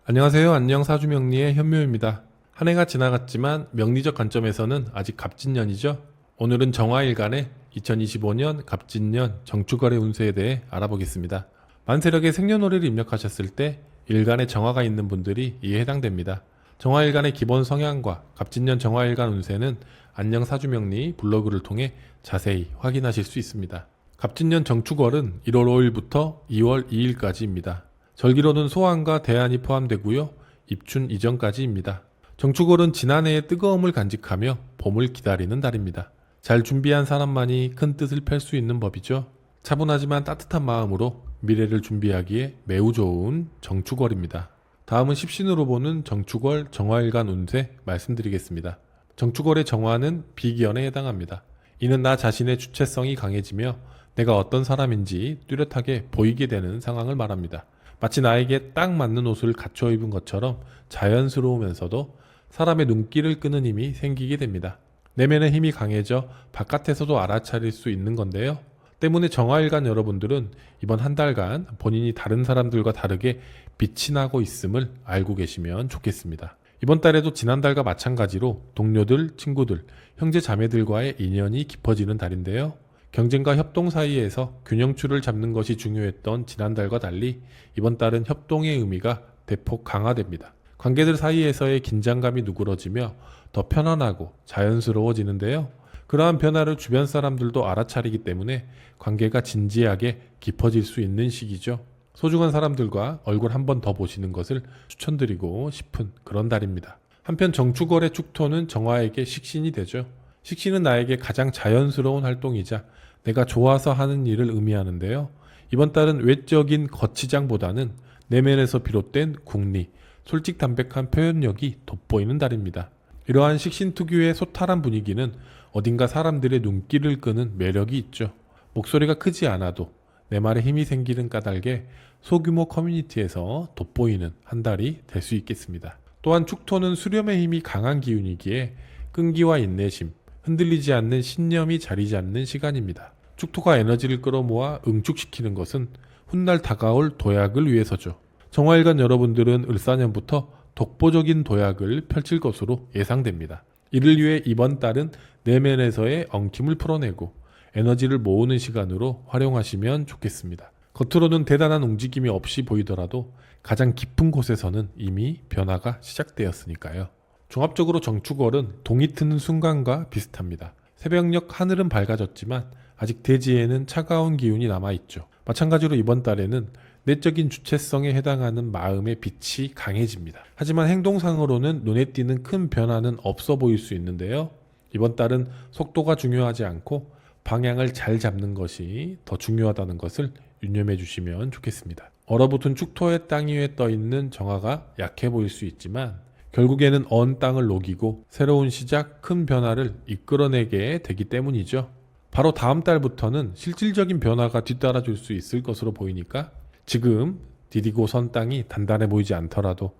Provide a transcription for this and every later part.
안녕하세요. 안녕 사주명리의 현묘입니다. 한 해가 지나갔지만 명리적 관점에서는 아직 갑진년이죠. 오늘은 정화일간의 2025년 갑진년 정축월의 운세에 대해 알아보겠습니다. 만세력에 생년월일을 입력하셨을 때 일간에 정화가 있는 분들이 이에 해당됩니다. 정화일간의 기본 성향과 갑진년 정화일간 운세는 안녕 사주명리 블로그를 통해 자세히 확인하실 수 있습니다. 갑진년 정축월은 1월 5일부터 2월 2일까지입니다. 절기로는 소환과 대안이 포함되고요. 입춘 이전까지입니다. 정축월은 지난해의 뜨거움을 간직하며 봄을 기다리는 달입니다. 잘 준비한 사람만이 큰 뜻을 펼 수 있는 법이죠. 차분하지만 따뜻한 마음으로 미래를 준비하기에 매우 좋은 정축월입니다. 다음은 십신으로 보는 정축월 정화일간 운세 말씀드리겠습니다. 정축월의 정화는 비기연에 해당합니다. 이는 나 자신의 주체성이 강해지며 내가 어떤 사람인지 뚜렷하게 보이게 되는 상황을 말합니다. 마치 나에게 딱 맞는 옷을 갖춰 입은 것처럼 자연스러우면서도 사람의 눈길을 끄는 힘이 생기게 됩니다. 내면의 힘이 강해져 바깥에서도 알아차릴 수 있는 건데요. 때문에 정화일간 여러분들은 이번 한 달간 본인이 다른 사람들과 다르게 빛이 나고 있음을 알고 계시면 좋겠습니다. 이번 달에도 지난달과 마찬가지로 동료들, 친구들, 형제 자매들과의 인연이 깊어지는 달인데요. 경쟁과 협동 사이에서 균형추를 잡는 것이 중요했던 지난달과 달리 이번 달은 협동의 의미가 대폭 강화됩니다. 관계들 사이에서의 긴장감이 누그러지며 더 편안하고 자연스러워지는데요. 그러한 변화를 주변 사람들도 알아차리기 때문에 관계가 진지하게 깊어질 수 있는 시기죠. 소중한 사람들과 얼굴 한 번 더 보시는 것을 추천드리고 싶은 그런 달입니다. 한편 정축월의 축토는 정화에게 식신이 되죠. 식신은 나에게 가장 자연스러운 활동이자 내가 좋아서 하는 일을 의미하는데요. 이번 달은 외적인 거치장보다는 내면에서 비롯된 궁리, 솔직담백한 표현력이 돋보이는 달입니다. 이러한 식신 특유의 소탈한 분위기는 어딘가 사람들의 눈길을 끄는 매력이 있죠. 목소리가 크지 않아도 내 말에 힘이 생기는 까닭에 소규모 커뮤니티에서 돋보이는 한 달이 될 수 있겠습니다. 또한 축토는 수렴의 힘이 강한 기운이기에 끈기와 인내심, 흔들리지 않는 신념이 자리 잡는 시간입니다. 축토가 에너지를 끌어모아 응축시키는 것은 훗날 다가올 도약을 위해서죠. 정화일간 여러분들은 을사년부터 독보적인 도약을 펼칠 것으로 예상됩니다. 이를 위해 이번 달은 내면에서의 엉킴을 풀어내고 에너지를 모으는 시간으로 활용하시면 좋겠습니다. 겉으로는 대단한 움직임이 없이 보이더라도 가장 깊은 곳에서는 이미 변화가 시작되었으니까요. 종합적으로 정축월은 동이 트는 순간과 비슷합니다. 새벽녘 하늘은 밝아졌지만 아직 대지에는 차가운 기운이 남아있죠. 마찬가지로 이번 달에는 내적인 주체성에 해당하는 마음의 빛이 강해집니다. 하지만 행동상으로는 눈에 띄는 큰 변화는 없어 보일 수 있는데요. 이번 달은 속도가 중요하지 않고 방향을 잘 잡는 것이 더 중요하다는 것을 유념해 주시면 좋겠습니다. 얼어붙은 축토의 땅 위에 떠있는 정화가 약해 보일 수 있지만 결국에는 언 땅을 녹이고 새로운 시작, 큰 변화를 이끌어내게 되기 때문이죠. 바로 다음 달부터는 실질적인 변화가 뒤따라줄 수 있을 것으로 보이니까 지금 디디고 선 땅이 단단해 보이지 않더라도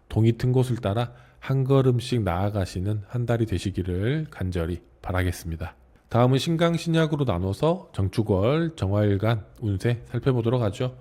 동이 튼 곳을 따라 한 걸음씩 나아가시는 한 달이 되시기를 간절히 바라겠습니다. 다음은 신강신약으로 나눠서 정축월, 정화일간 운세 살펴보도록 하죠.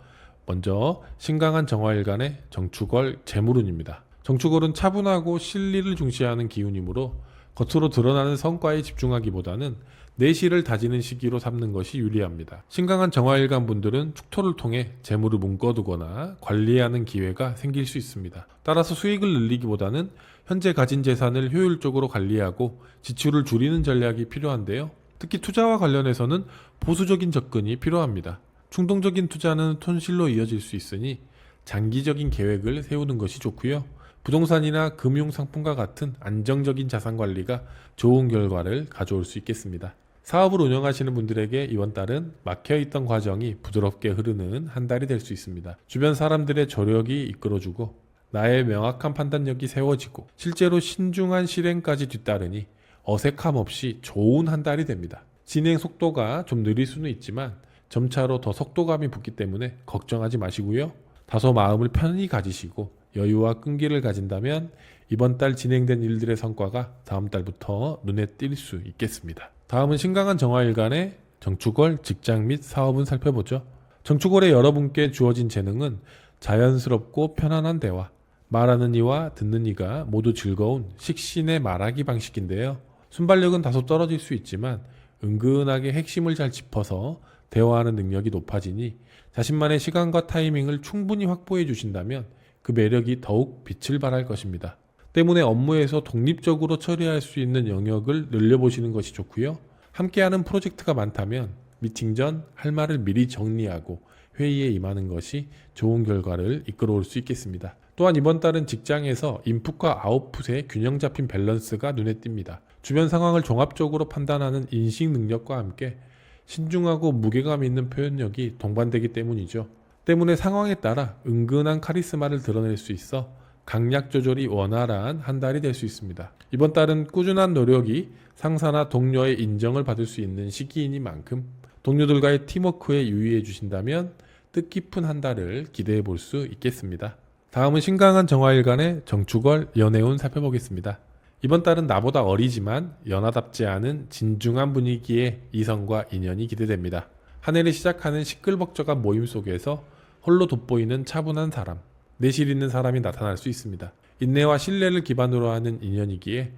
먼저 신강한 정화일간의 정축월 재물운입니다. 정축월은 차분하고 실리를 중시하는 기운이므로 겉으로 드러나는 성과에 집중하기보다는 내실을 다지는 시기로 삼는 것이 유리합니다. 신강한 정화일간 분들은 축토를 통해 재물을 묶어두거나 관리하는 기회가 생길 수 있습니다. 따라서 수익을 늘리기보다는 현재 가진 재산을 효율적으로 관리하고 지출을 줄이는 전략이 필요한데요. 특히 투자와 관련해서는 보수적인 접근이 필요합니다. 충동적인 투자는 손실로 이어질 수 있으니 장기적인 계획을 세우는 것이 좋고요. 부동산이나 금융상품과 같은 안정적인 자산 관리가 좋은 결과를 가져올 수 있겠습니다. 사업을 운영하시는 분들에게 이번 달은 막혀있던 과정이 부드럽게 흐르는 한 달이 될 수 있습니다. 주변 사람들의 조력이 이끌어주고 나의 명확한 판단력이 세워지고 실제로 신중한 실행까지 뒤따르니 어색함 없이 좋은 한 달이 됩니다. 진행 속도가 좀 느릴 수는 있지만 점차로 더 속도감이 붙기 때문에 걱정하지 마시고요. 다소 마음을 편히 가지시고 여유와 끈기를 가진다면 이번 달 진행된 일들의 성과가 다음 달부터 눈에 띌 수 있겠습니다. 다음은 신강한 정화일간의 정축월 직장 및 사업은 살펴보죠. 정축월에 여러분께 주어진 재능은 자연스럽고 편안한 대화, 말하는 이와 듣는 이가 모두 즐거운 식신의 말하기 방식인데요. 순발력은 다소 떨어질 수 있지만 은근하게 핵심을 잘 짚어서 대화하는 능력이 높아지니 자신만의 시간과 타이밍을 충분히 확보해 주신다면 그 매력이 더욱 빛을 발할 것입니다. 때문에 업무에서 독립적으로 처리할 수 있는 영역을 늘려보시는 것이 좋고요. 함께하는 프로젝트가 많다면 미팅 전 할 말을 미리 정리하고 회의에 임하는 것이 좋은 결과를 이끌어올 수 있겠습니다. 또한 이번 달은 직장에서 인풋과 아웃풋의 균형 잡힌 밸런스가 눈에 띕니다. 주변 상황을 종합적으로 판단하는 인식 능력과 함께 신중하고 무게감 있는 표현력이 동반되기 때문이죠. 때문에 상황에 따라 은근한 카리스마를 드러낼 수 있어 강약 조절이 원활한 한 달이 될 수 있습니다. 이번 달은 꾸준한 노력이 상사나 동료의 인정을 받을 수 있는 시기이니만큼 동료들과의 팀워크에 유의해 주신다면 뜻깊은 한 달을 기대해 볼 수 있겠습니다. 다음은 신강한 정화일간의 정축월 연애운 살펴보겠습니다. 이번 달은 나보다 어리지만 연하답지 않은 진중한 분위기의 이성과 인연이 기대됩니다. 한 해를 시작하는 시끌벅적한 모임 속에서 홀로 돋보이는 차분한 사람, 내실 있는 사람이 나타날 수 있습니다. 인내와 신뢰를 기반으로 하는 인연이기에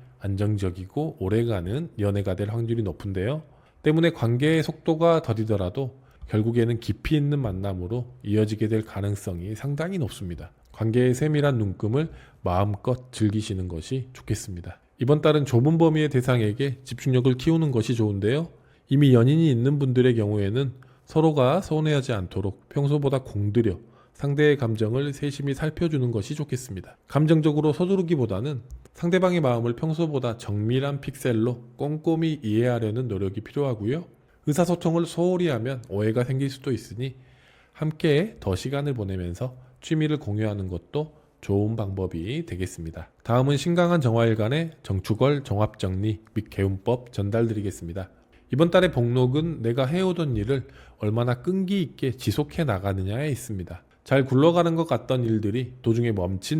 안정적이고 오래가는 연애가 될 확률이 높은데요. 때문에 관계의 속도가 더디더라도 결국에는 깊이 있는 만남으로 이어지게 될 가능성이 상당히 높습니다. 관계의 세밀한 눈금을 마음껏 즐기시는 것이 좋겠습니다. 이번 달은 좁은 범위의 대상에게 집중력을 키우는 것이 좋은데요. 이미 연인이 있는 분들의 경우에는 서로가 서운해하지 않도록 평소보다 공들여 상대의 감정을 세심히 살펴주는 것이 좋겠습니다. 감정적으로 서두르기보다는 상대방의 마음을 평소보다 정밀한 픽셀로 꼼꼼히 이해하려는 노력이 필요하고요. 의사소통을 소홀히 하면 오해가 생길 수도 있으니 함께 더 시간을 보내면서 취미를 공유하는 것도 좋은 방법이 되겠습니다. 다음은 신강한 정화일간의 정축월 종합정리 및 개운법 전달드리겠습니다. 이번 달의 복록은 내가 해오던 일을 얼마나 끈기 있게 지속해 나가느냐에 있습니다. 잘 굴러가는 것 같던 일들이 도중에 멈칫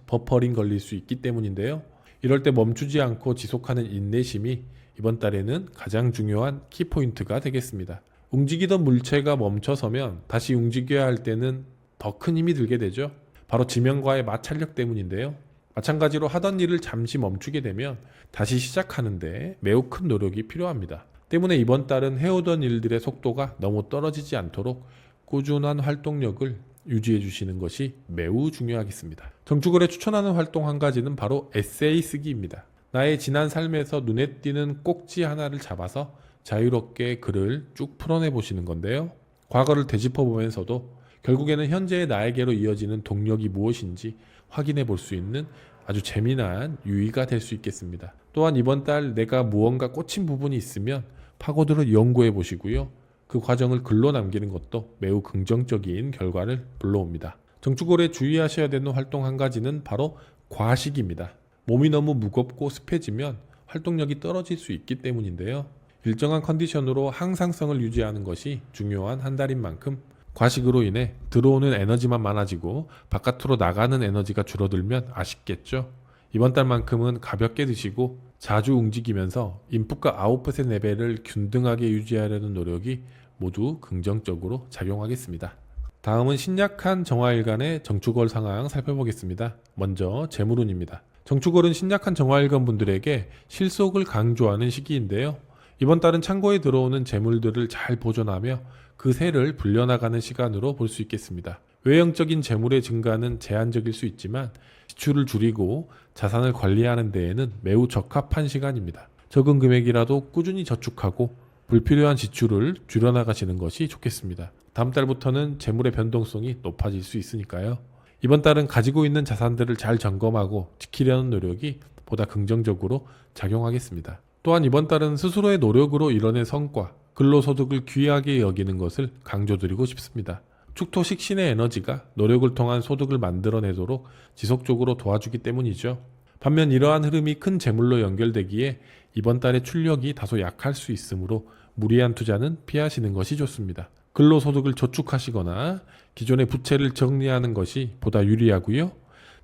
버퍼링 걸릴 수 있기 때문인데요. 이럴 때 멈추지 않고 지속하는 인내심이 이번 달에는 가장 중요한 키포인트가 되겠습니다. 움직이던 물체가 멈춰서면 다시 움직여야 할 때는 더 큰 힘이 들게 되죠. 바로 지면과의 마찰력 때문인데요. 마찬가지로 하던 일을 잠시 멈추게 되면 다시 시작하는데 매우 큰 노력이 필요합니다. 때문에 이번 달은 해오던 일들의 속도가 너무 떨어지지 않도록 꾸준한 활동력을 유지해 주시는 것이 매우 중요하겠습니다. 정축월에 추천하는 활동 한 가지는 바로 에세이 쓰기입니다. 나의 지난 삶에서 눈에 띄는 꼭지 하나를 잡아서 자유롭게 글을 쭉 풀어내 보시는 건데요. 과거를 되짚어 보면서도 결국에는 현재의 나에게로 이어지는 동력이 무엇인지 확인해 볼 수 있는 아주 재미난 유의가 될 수 있겠습니다. 또한 이번 달 내가 무언가 꽂힌 부분이 있으면 파고들어 연구해 보시고요. 그 과정을 글로 남기는 것도 매우 긍정적인 결과를 불러옵니다. 정축월에 주의하셔야 되는 활동 한 가지는 바로 과식입니다. 몸이 너무 무겁고 습해지면 활동력이 떨어질 수 있기 때문인데요. 일정한 컨디션으로 항상성을 유지하는 것이 중요한 한 달인 만큼 과식으로 인해 들어오는 에너지만 많아지고 바깥으로 나가는 에너지가 줄어들면 아쉽겠죠. 이번 달만큼은 가볍게 드시고 자주 움직이면서 인풋과 아웃풋의 레벨을 균등하게 유지하려는 노력이 모두 긍정적으로 작용하겠습니다. 다음은 신약한 정화일간의 정축월 상황 살펴보겠습니다. 먼저 재물운입니다. 정축월은 신약한 정화일간 분들에게 실속을 강조하는 시기인데요. 이번 달은 창고에 들어오는 재물들을 잘 보존하며 그 세를 불려나가는 시간으로 볼 수 있겠습니다. 외형적인 재물의 증가는 제한적일 수 있지만 지출을 줄이고 자산을 관리하는 데에는 매우 적합한 시간입니다. 적은 금액이라도 꾸준히 저축하고 불필요한 지출을 줄여나가시는 것이 좋겠습니다. 다음 달부터는 재물의 변동성이 높아질 수 있으니까요. 이번 달은 가지고 있는 자산들을 잘 점검하고 지키려는 노력이 보다 긍정적으로 작용하겠습니다. 또한 이번 달은 스스로의 노력으로 이뤄낸 성과, 근로소득을 귀하게 여기는 것을 강조드리고 싶습니다. 축토 식신의 에너지가 노력을 통한 소득을 만들어내도록 지속적으로 도와주기 때문이죠. 반면 이러한 흐름이 큰 재물로 연결되기에 이번 달의 출력이 다소 약할 수 있으므로 무리한 투자는 피하시는 것이 좋습니다. 근로소득을 저축하시거나 기존의 부채를 정리하는 것이 보다 유리하고요.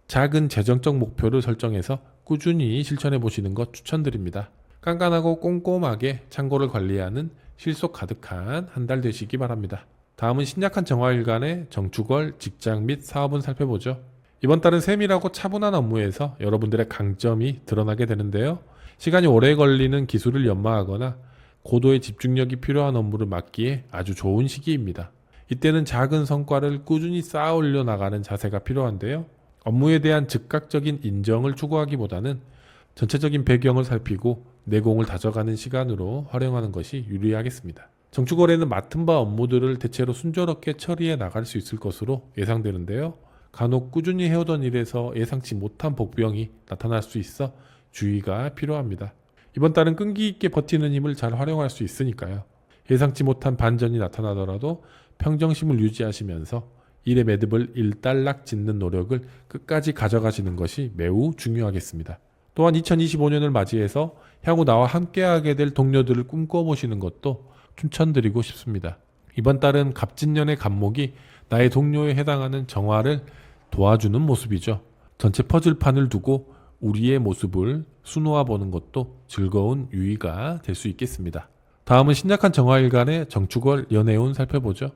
작은 재정적 목표를 설정해서 꾸준히 실천해 보시는 것 추천드립니다. 깐깐하고 꼼꼼하게 창고를 관리하는 실속 가득한 한 달 되시기 바랍니다. 다음은 신약한 정화일간의 정축월 직장 및 사업운 살펴보죠. 이번 달은 세밀하고 차분한 업무에서 여러분들의 강점이 드러나게 되는데요. 시간이 오래 걸리는 기술을 연마하거나 고도의 집중력이 필요한 업무를 맡기에 아주 좋은 시기입니다. 이때는 작은 성과를 꾸준히 쌓아 올려 나가는 자세가 필요한데요. 업무에 대한 즉각적인 인정을 추구하기보다는 전체적인 배경을 살피고 내공을 다져가는 시간으로 활용하는 것이 유리하겠습니다. 정축거래는 맡은 바 업무들을 대체로 순조롭게 처리해 나갈 수 있을 것으로 예상되는데요. 간혹 꾸준히 해오던 일에서 예상치 못한 복병이 나타날 수 있어 주의가 필요합니다. 이번 달은 끈기 있게 버티는 힘을 잘 활용할 수 있으니까요. 예상치 못한 반전이 나타나더라도 평정심을 유지하시면서 일의 매듭을 일단락 짓는 노력을 끝까지 가져가시는 것이 매우 중요하겠습니다. 또한 2025년을 맞이해서 향후 나와 함께하게 될 동료들을 꿈꿔보시는 것도 추천드리고 싶습니다. 이번 달은 갑진년의 갑목이 나의 동료에 해당하는 정화를 도와주는 모습이죠. 전체 퍼즐판을 두고 우리의 모습을 수놓아 보는 것도 즐거운 유의가 될 수 있겠습니다. 다음은 신약한 정화일간의 정축월 연애운 살펴보죠.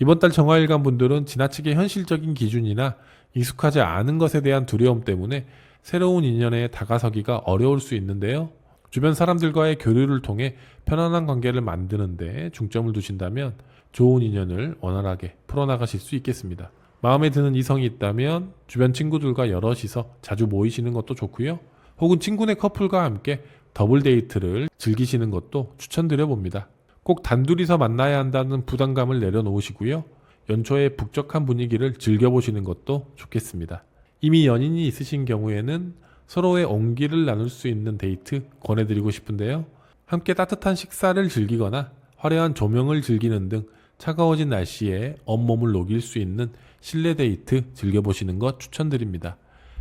이번 달 정화일간 분들은 지나치게 현실적인 기준이나 익숙하지 않은 것에 대한 두려움 때문에 새로운 인연에 다가서기가 어려울 수 있는데요. 주변 사람들과의 교류를 통해 편안한 관계를 만드는 데 중점을 두신다면 좋은 인연을 원활하게 풀어나가실 수 있겠습니다. 마음에 드는 이성이 있다면 주변 친구들과 여럿이서 자주 모이시는 것도 좋고요. 혹은 친구네 커플과 함께 더블 데이트를 즐기시는 것도 추천드려 봅니다. 꼭 단둘이서 만나야 한다는 부담감을 내려놓으시고요. 연초에 북적한 분위기를 즐겨보시는 것도 좋겠습니다. 이미 연인이 있으신 경우에는 서로의 온기를 나눌 수 있는 데이트 권해드리고 싶은데요. 함께 따뜻한 식사를 즐기거나 화려한 조명을 즐기는 등 차가워진 날씨에 온몸을 녹일 수 있는 실내 데이트 즐겨보시는 것 추천드립니다.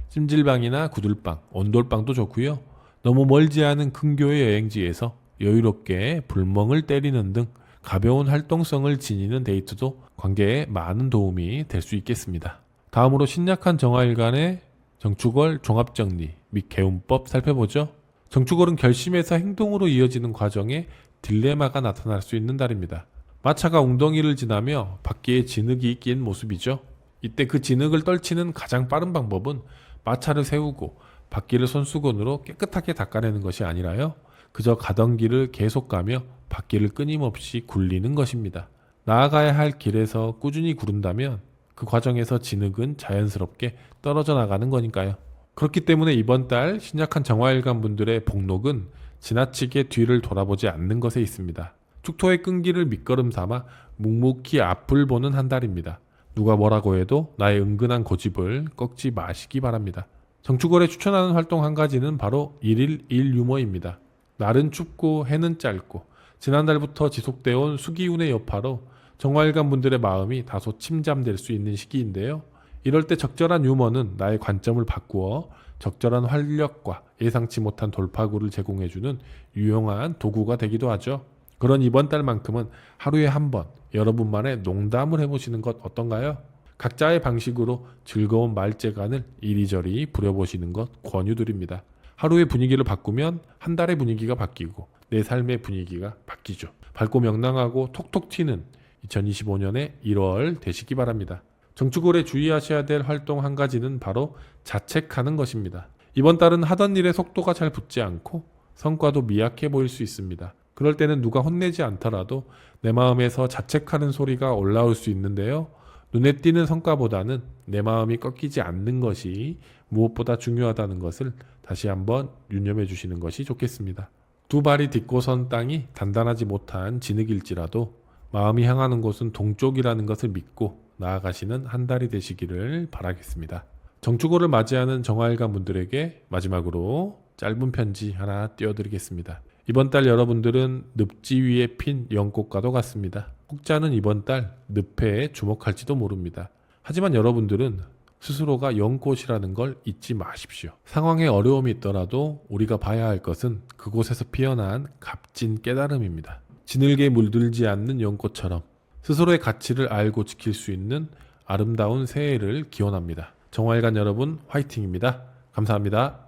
찜질방이나 구들방, 온돌방도 좋고요. 너무 멀지 않은 근교의 여행지에서 여유롭게 불멍을 때리는 등 가벼운 활동성을 지니는 데이트도 관계에 많은 도움이 될 수 있겠습니다. 다음으로 신약한 정화일간의 정축월 종합정리 및 개운법 살펴보죠. 정축월은 결심에서 행동으로 이어지는 과정에 딜레마가 나타날 수 있는 달입니다. 마차가 웅덩이를 지나며 바퀴에 진흙이 낀 모습이죠. 이때 그 진흙을 떨치는 가장 빠른 방법은 마차를 세우고 바퀴를 손수건으로 깨끗하게 닦아내는 것이 아니라요. 그저 가던 길을 계속 가며 바퀴를 끊임없이 굴리는 것입니다. 나아가야 할 길에서 꾸준히 구른다면 그 과정에서 진흙은 자연스럽게 떨어져 나가는 거니까요. 그렇기 때문에 이번 달 신약한 정화일간 분들의 복록은 지나치게 뒤를 돌아보지 않는 것에 있습니다. 축토의 끈기를 밑거름 삼아 묵묵히 앞을 보는 한 달입니다. 누가 뭐라고 해도 나의 은근한 고집을 꺾지 마시기 바랍니다. 정축월에 추천하는 활동 한 가지는 바로 1일 1유머입니다. 날은 춥고 해는 짧고 지난달부터 지속되어 온 수기운의 여파로 정화일간 분들의 마음이 다소 침잠될 수 있는 시기인데요. 이럴 때 적절한 유머는 나의 관점을 바꾸어 적절한 활력과 예상치 못한 돌파구를 제공해주는 유용한 도구가 되기도 하죠. 그런 이번 달만큼은 하루에 한 번 여러분만의 농담을 해보시는 것 어떤가요? 각자의 방식으로 즐거운 말재간을 이리저리 부려보시는 것 권유드립니다. 하루의 분위기를 바꾸면 한 달의 분위기가 바뀌고 내 삶의 분위기가 바뀌죠. 밝고 명랑하고 톡톡 튀는 2025년의 1월 되시기 바랍니다. 정축월에 주의하셔야 될 활동 한 가지는 바로 자책하는 것입니다. 이번 달은 하던 일의 속도가 잘 붙지 않고 성과도 미약해 보일 수 있습니다. 그럴 때는 누가 혼내지 않더라도 내 마음에서 자책하는 소리가 올라올 수 있는데요. 눈에 띄는 성과보다는 내 마음이 꺾이지 않는 것이 무엇보다 중요하다는 것을 다시 한번 유념해 주시는 것이 좋겠습니다. 두 발이 딛고 선 땅이 단단하지 못한 진흙일지라도 마음이 향하는 곳은 동쪽이라는 것을 믿고 나아가시는 한 달이 되시기를 바라겠습니다. 정축월을 맞이하는 정화일간 분들에게 마지막으로 짧은 편지 하나 띄워드리겠습니다. 이번 달 여러분들은 늪지 위에 핀 연꽃과도 같습니다. 혹자는 이번 달 늪에 주목할지도 모릅니다. 하지만 여러분들은 스스로가 연꽃이라는 걸 잊지 마십시오. 상황에 어려움이 있더라도 우리가 봐야 할 것은 그곳에서 피어난 값진 깨달음입니다. 진흙에 물들지 않는 연꽃처럼 스스로의 가치를 알고 지킬 수 있는 아름다운 새해를 기원합니다. 정화일간 여러분 화이팅입니다. 감사합니다.